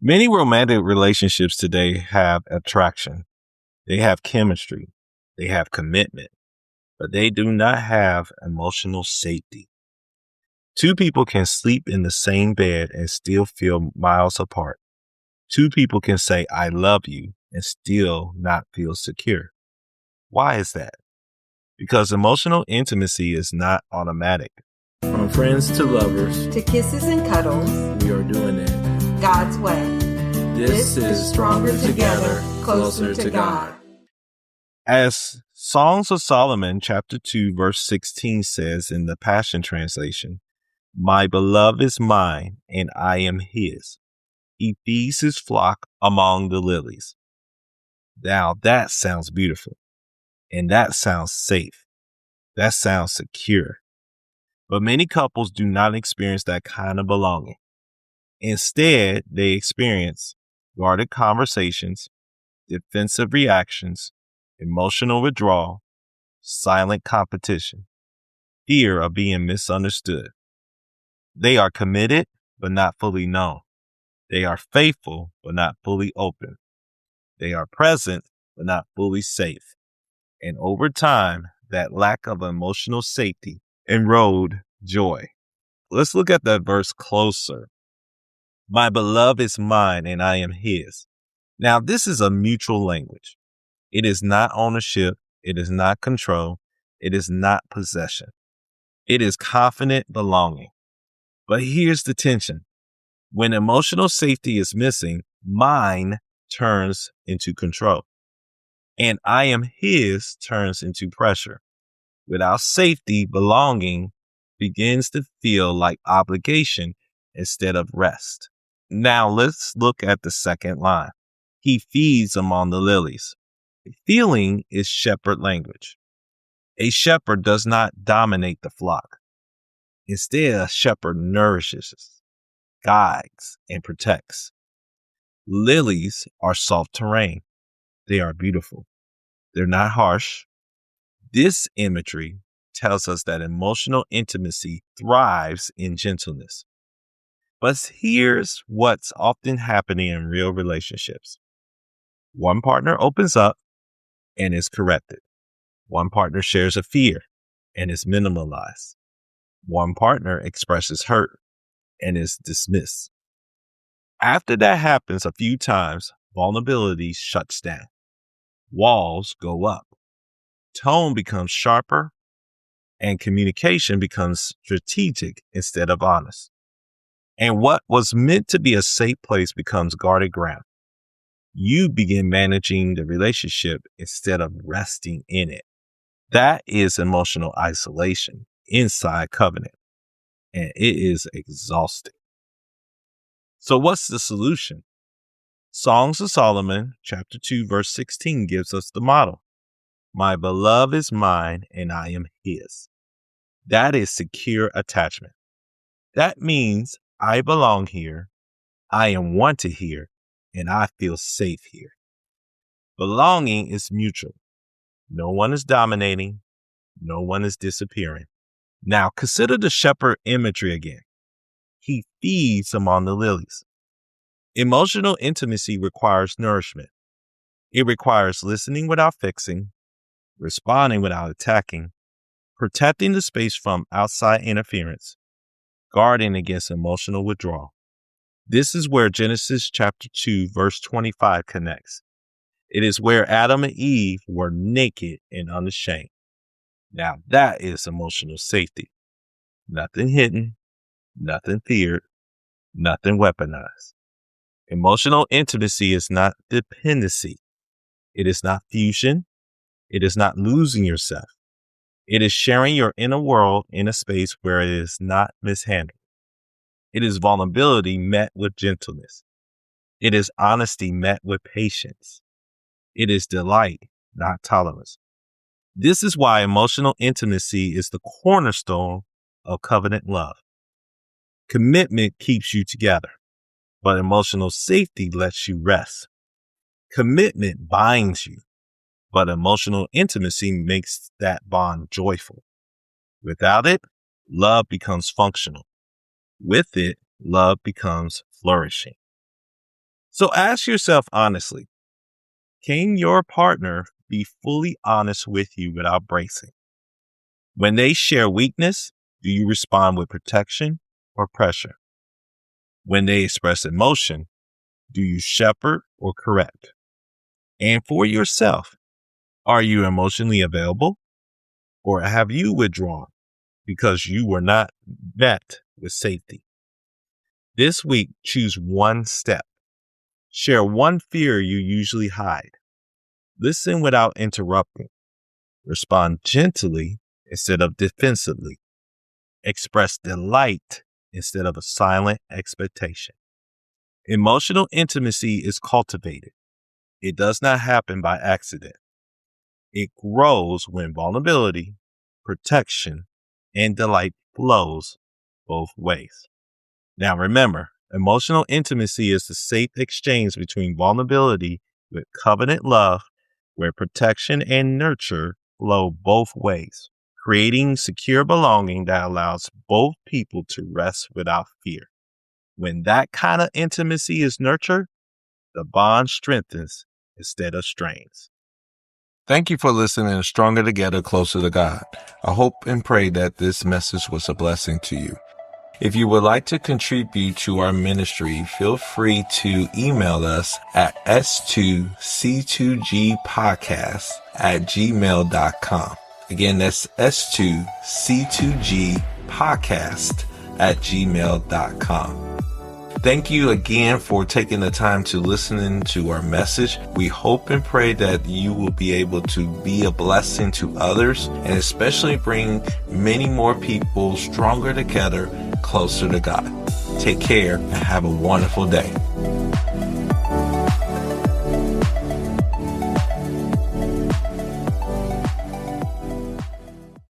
Many romantic relationships today have attraction, they have chemistry, they have commitment, but they do not have emotional safety. Two people can sleep in the same bed and still feel miles apart. Two people can say, I love you, and still not feel secure. Why is that? Because emotional intimacy is not automatic. From friends to lovers, to kisses and cuddles, we are doing it God's way. This is Stronger Together, Closer to God. As Songs of Solomon, chapter 2, verse 16 says in the Passion Translation, My beloved is mine, and I am his. He feeds his flock among the lilies. Now that sounds beautiful, and that sounds safe. That sounds secure. But many couples do not experience that kind of belonging. Instead, they experience guarded conversations, defensive reactions, emotional withdrawal, silent competition, fear of being misunderstood. They are committed, but not fully known. They are faithful, but not fully open. They are present, but not fully safe. And over time, that lack of emotional safety erode joy. Let's look at that verse closer. My beloved is mine, and I am his. Now, this is a mutual language. It is not ownership. It is not control. It is not possession. It is confident belonging. But here's the tension. When emotional safety is missing, mine turns into control. And I am his turns into pressure. Without safety, belonging begins to feel like obligation instead of rest. Now let's look at the second line. He feeds among the lilies. Feeling is shepherd language. A shepherd does not dominate the flock. Instead, a shepherd nourishes, guides, and protects. Lilies are soft terrain. They are beautiful. They're not harsh. This imagery tells us that emotional intimacy thrives in gentleness. But here's what's often happening in real relationships. One partner opens up and is corrected. One partner shares a fear and is minimalized. One partner expresses hurt and is dismissed. After that happens a few times, vulnerability shuts down. Walls go up. Tone becomes sharper and communication becomes strategic instead of honest. And what was meant to be a safe place becomes guarded ground. You begin managing the relationship instead of resting in it. That is emotional isolation inside covenant, and it is exhausting. So what's the solution? Songs of Solomon, chapter 2, verse 16 gives us the model. My beloved is mine, and I am his. That is secure attachment. That means I belong here, I am wanted here, and I feel safe here. Belonging is mutual. No one is dominating. No one is disappearing. Now consider the shepherd imagery again. He feeds among the lilies. Emotional intimacy requires nourishment. It requires listening without fixing, responding without attacking, protecting the space from outside interference, guarding against emotional withdrawal. This is where Genesis chapter 2, verse 25 connects. It is where Adam and Eve were naked and unashamed. Now that is emotional safety. Nothing hidden, nothing feared, nothing weaponized. Emotional intimacy is not dependency. It is not fusion. It is not losing yourself. It is sharing your inner world in a space where it is not mishandled. It is vulnerability met with gentleness. It is honesty met with patience. It is delight, not tolerance. This is why emotional intimacy is the cornerstone of covenant love. Commitment keeps you together, but emotional safety lets you rest. Commitment binds you, but emotional intimacy makes that bond joyful. Without it, love becomes functional. With it, love becomes flourishing. So ask yourself honestly, can your partner be fully honest with you without bracing? When they share weakness, do you respond with protection or pressure? When they express emotion, do you shepherd or correct? And for yourself, are you emotionally available or have you withdrawn because you were not met with safety? This week, choose one step. Share one fear you usually hide. Listen without interrupting. Respond gently instead of defensively. Express delight instead of a silent expectation. Emotional intimacy is cultivated. It does not happen by accident. It grows when vulnerability, protection, and delight flows both ways. Now remember, emotional intimacy is the safe exchange between vulnerability with covenant love, where protection and nurture flow both ways, creating secure belonging that allows both people to rest without fear. When that kind of intimacy is nurtured, the bond strengthens instead of strains. Thank you for listening to Stronger Together, Closer to God. I hope and pray that this message was a blessing to you. If you would like to contribute to our ministry, feel free to email us at s2c2gpodcast@gmail.com. Again, that's s2c2gpodcast@gmail.com. Thank you again for taking the time to listen to our message. We hope and pray that you will be able to be a blessing to others and especially bring many more people stronger together, closer to God. Take care and have a wonderful day.